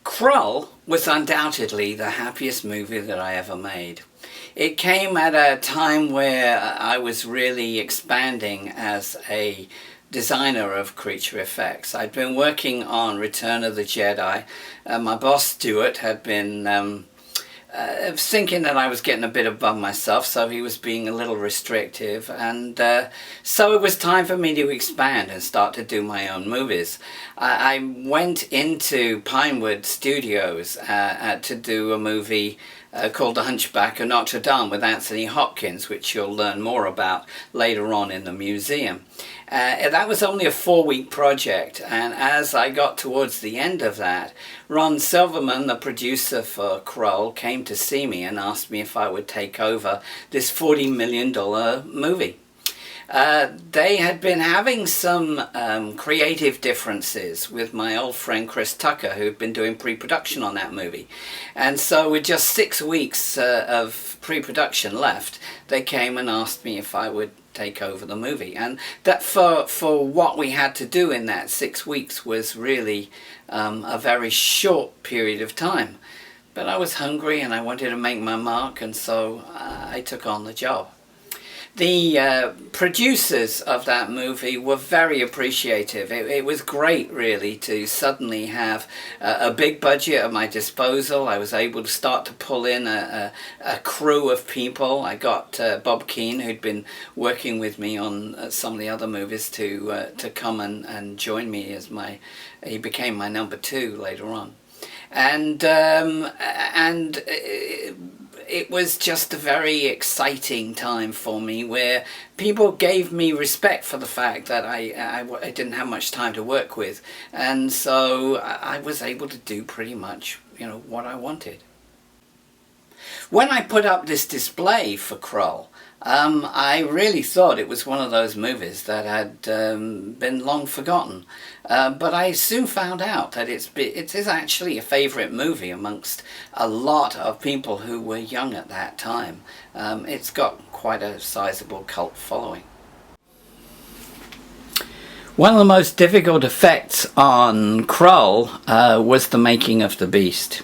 Krull was undoubtedly the happiest movie that I ever made. It came at a time where I was really expanding as a designer of creature effects. I'd been working on Return of the Jedi. My boss Stuart had been thinking that I was getting a bit above myself, so he was being a little restrictive, and so it was time for me to expand and start to do my own movies. I went into Pinewood Studios to do a movie called The Hunchback of Notre Dame with Anthony Hopkins, which you'll learn more about later on in the museum. That was only a 4-week project, and as I got towards the end of that, Ron Silverman, the producer for Krull, came to see me and asked me if I would take over this $40 million movie. They had been having some creative differences with my old friend Chris Tucker, who'd been doing pre-production on that movie. And so with just 6 weeks of pre-production left, they came and asked me if I would take over the movie. And that for what we had to do in that 6 weeks was really a very short period of time. But I was hungry and I wanted to make my mark, and so I took on the job. The producers of that movie were very appreciative. It was great, really, to suddenly have a big budget at my disposal. I was able to start to pull in a crew of people. I got Bob Keane, who'd been working with me on some of the other movies, to come and join me as he became my number 2 later on. And it was just a very exciting time for me, where people gave me respect for the fact that I didn't have much time to work with, and so I was able to do pretty much, what I wanted. When I put up this display for Krull, I really thought it was one of those movies that had been long forgotten, but I soon found out that it is actually a favourite movie amongst a lot of people who were young at that time. It's got quite a sizable cult following. One of the most difficult effects on Krull was the making of the beast.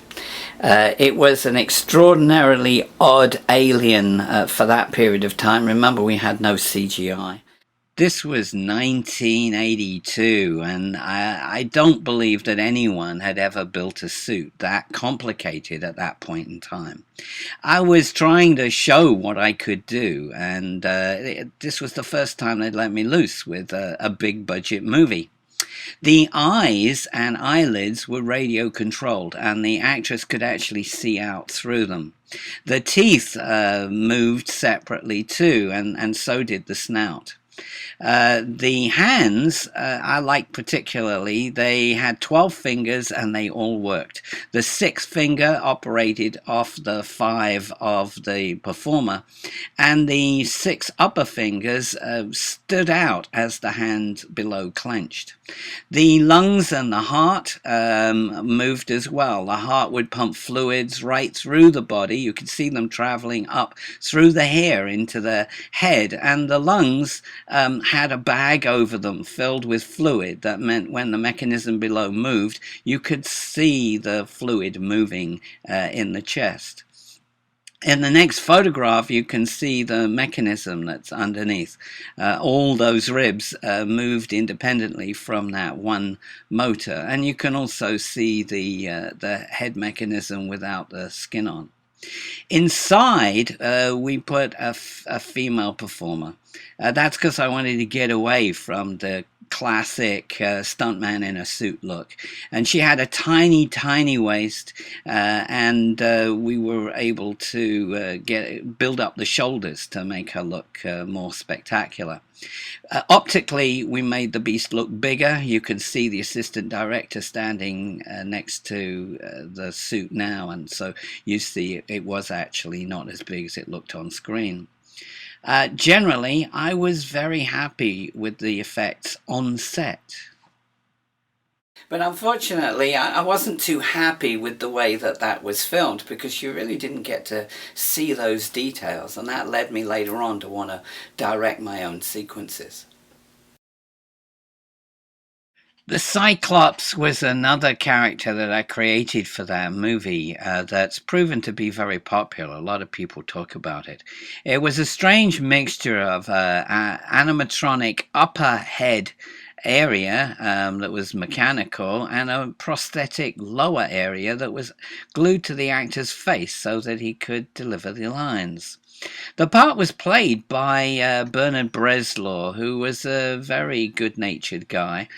It was an extraordinarily odd alien for that period of time. Remember, we had no CGI. This was 1982, and I don't believe that anyone had ever built a suit that complicated at that point in time. I was trying to show what I could do, and this was the first time they'd let me loose with a big budget movie. The eyes and eyelids were radio controlled, and the actress could actually see out through them. The teeth moved separately too, and so did the snout. The hands, I liked particularly. They had 12 fingers and they all worked. The 6th finger operated off the 5 of the performer, and the 6 upper fingers stood out as the hand below clenched. The lungs and the heart moved as well. The heart would pump fluids right through the body. You could see them traveling up through the hair into the head, and the lungs had a bag over them filled with fluid. That meant when the mechanism below moved, you could see the fluid moving in the chest. In the next photograph, you can see the mechanism that's underneath. All those ribs moved independently from that one motor, and you can also see the head mechanism without the skin on. Inside, we put a female performer. That's because I wanted to get away from the classic stuntman in a suit look, and she had a tiny waist, and we were able to build up the shoulders to make her look more spectacular. Optically, we made the beast look bigger. You can see the assistant director standing next to the suit now, and so you see it was actually not as big as it looked on screen. Generally, I was very happy with the effects on set. But unfortunately, I wasn't too happy with the way that was filmed, because you really didn't get to see those details, and that led me later on to want to direct my own sequences. The Cyclops was another character that I created for that movie that's proven to be very popular. A lot of people talk about it. It was a strange mixture of animatronic upper head area that was mechanical and a prosthetic lower area that was glued to the actor's face so that he could deliver the lines. The part was played by Bernard Bresslaw, who was a very good-natured guy.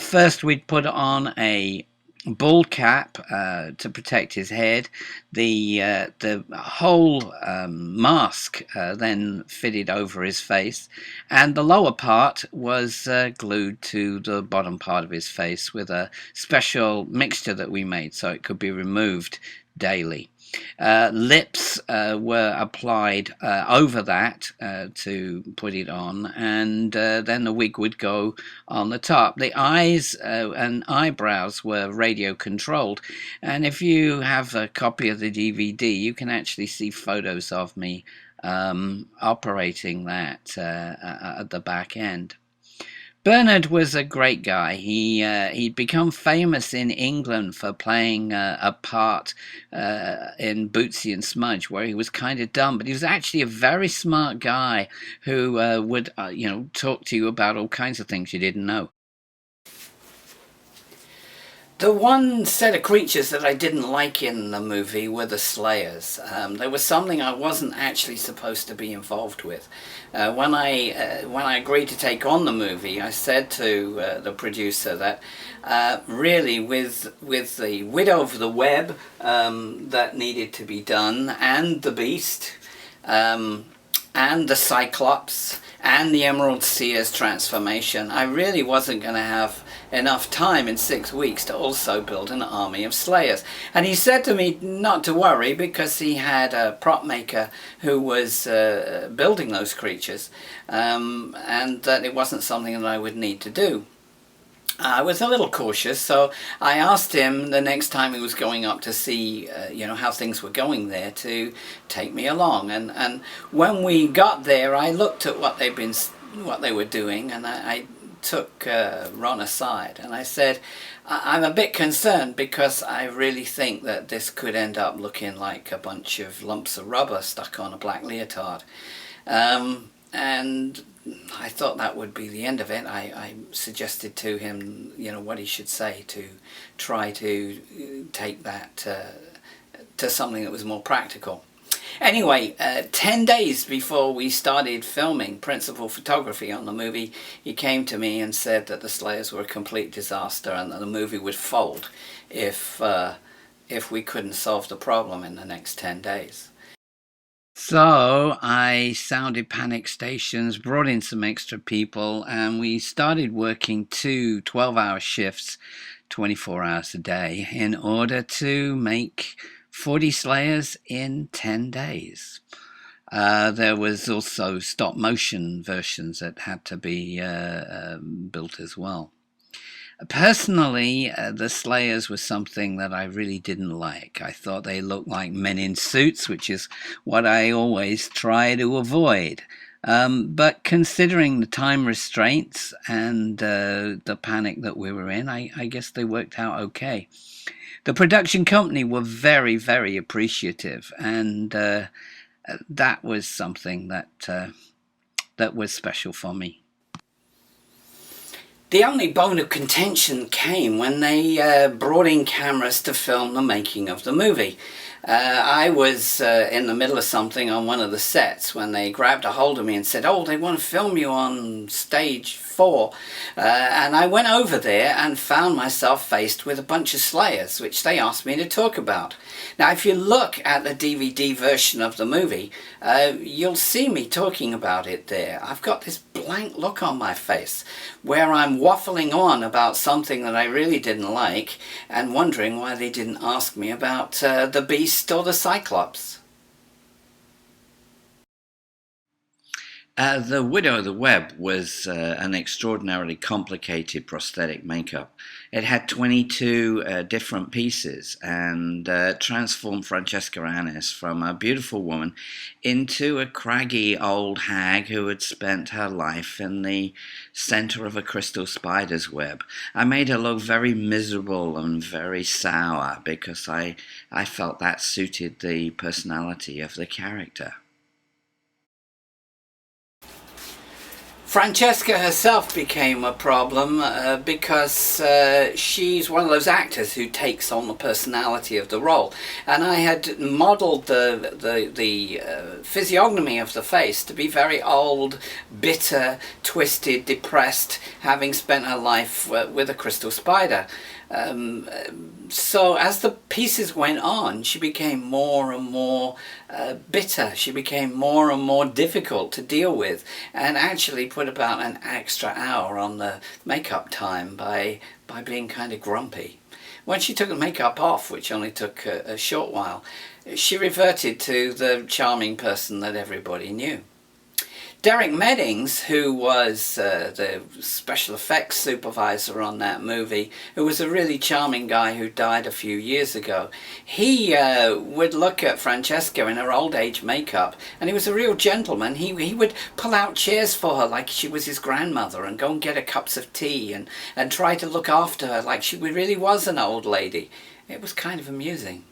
First, we'd put on a ball cap to protect his head. The whole mask then fitted over his face, and the lower part was glued to the bottom part of his face with a special mixture that we made so it could be removed daily. Lips were applied over that to put it on, and then the wig would go on the top. The eyes and eyebrows were radio controlled, and if you have a copy of the DVD, you can actually see photos of me operating that at the back end. Bernard was a great guy. He'd become famous in England for playing a part in Bootsy and Smudge, where he was kind of dumb, but he was actually a very smart guy who would, talk to you about all kinds of things you didn't know. The one set of creatures that I didn't like in the movie were the Slayers. There was something I wasn't actually supposed to be involved with. When I agreed to take on the movie, I said to the producer that really with the Widow of the Web that needed to be done, and the Beast, and the Cyclops, and the Emerald Seer's transformation, I really wasn't going to have enough time in 6 weeks to also build an army of Slayers. And he said to me not to worry, because he had a prop maker who was building those creatures, and that it wasn't something that I would need to do. I was a little cautious, so I asked him the next time he was going up to see, how things were going there, to take me along. And when we got there, I looked at what they were doing, and I took Ron aside, and I said, I'm a bit concerned, because I really think that this could end up looking like a bunch of lumps of rubber stuck on a black leotard. And I thought that would be the end of it. I suggested to him, what he should say to try to take that to something that was more practical. Anyway, 10 days before we started filming principal photography on the movie, he came to me and said that the Slayers were a complete disaster and that the movie would fold if we couldn't solve the problem in the next 10 days. So I sounded panic stations, brought in some extra people, and we started working 2 12-hour shifts, 24 hours a day, in order to make 40 Slayers in 10 days. There was also stop motion versions that had to be built as well. Personally, the Slayers was something that I really didn't like. I thought they looked like men in suits, which is what I always try to avoid. But considering the time restraints and the panic that we were in, I guess they worked out okay. The production company were very, very appreciative, and that was something that was special for me. The only bone of contention came when they brought in cameras to film the making of the movie. I was in the middle of something on one of the sets when they grabbed a hold of me and said, "Oh, they want to film you on stage 4." And I went over there and found myself faced with a bunch of Slayers, which they asked me to talk about. Now, if you look at the DVD version of the movie, you'll see me talking about it there. I've got this blank look on my face where I'm waffling on about something that I really didn't like and wondering why they didn't ask me about the Beast or the Cyclops. The Widow of the Web was an extraordinarily complicated prosthetic makeup. It had 22 different pieces and transformed Francesca from a beautiful woman into a craggy old hag who had spent her life in the center of a crystal spider's web. I made her look very miserable and very sour because I felt that suited the personality of the character. Francesca herself became a problem because she's one of those actors who takes on the personality of the role, and I had modelled the physiognomy of the face to be very old, bitter, twisted, depressed, having spent her life with a crystal spider. So as the pieces went on, she became more and more bitter. She became more and more difficult to deal with, and actually put about an extra hour on the makeup time by being kind of grumpy. When she took the makeup off, which only took a short while, she reverted to the charming person that everybody knew. Derek Meddings, who was the special effects supervisor on that movie, who was a really charming guy who died a few years ago, he would look at Francesca in her old age makeup, and he was a real gentleman. He would pull out chairs for her like she was his grandmother and go and get her cups of tea and try to look after her like she really was an old lady. It was kind of amusing.